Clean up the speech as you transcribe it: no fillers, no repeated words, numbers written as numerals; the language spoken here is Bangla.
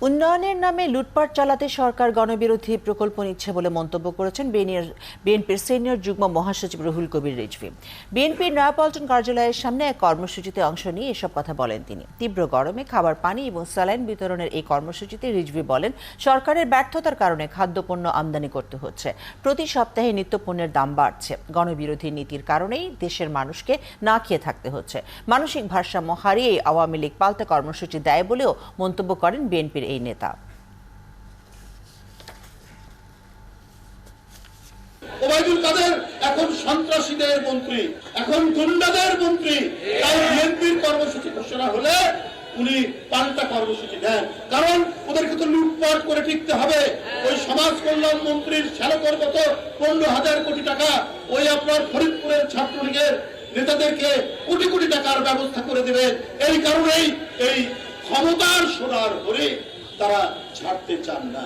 উন্নয়নের নামে লুটপাট চালাতে সরকার গণবিরোধী প্রকল্প নিচ্ছে বলে মন্তব্য করেছেন বিএনপির সিনিয়র যুগ্ম মহাসচিব রুহুল কবির রিজভী। বিএনপির নয়াপল্টন কার্যালয়ের সামনে এক কর্মসূচিতে অংশ নিয়ে এসব কথা বলেন তিনি। তীব্র গরমে খাবার পানি এবং স্যালাইন বিতরণের এই কর্মসূচিতে রিজভী বলেন, সরকারের ব্যর্থতার কারণে খাদ্যপণ্য আমদানি করতে হচ্ছে। প্রতি সপ্তাহে নিত্যপণ্যের দাম বাড়ছে। গণবিরোধী নীতির কারণেই দেশের মানুষকে না খেয়ে থাকতে হচ্ছে। মানসিক ভারসাম্য হারিয়ে আওয়ামী লীগ পাল্টা কর্মসূচি দেয় বলেও মন্তব্য করেন বিএনপির এই নেতা। ওবায়দুল কাদের এখন সন্ত্রাসীদের মন্ত্রী, এখন গুন্ডাদের মন্ত্রী। তাই বিএনপির কর্মসূচি ঘোষণা হলে উনি পাল্টা কর্মসূচি দেন, কারণ ওদেরকে তো লুটপাট করে টিকতে হবে। ওই সমাজ কল্যাণ মন্ত্রীর শ্যালকের মতো 15,000 কোটি টাকা ওই আপনার ফরিদপুরের ছাত্রলীগের নেতাদেরকে কোটি কোটি টাকার ব্যবস্থা করে দেবে। এই কারণেই এই ক্ষমতার সোনার হরে তারা ছাড়তে চান না।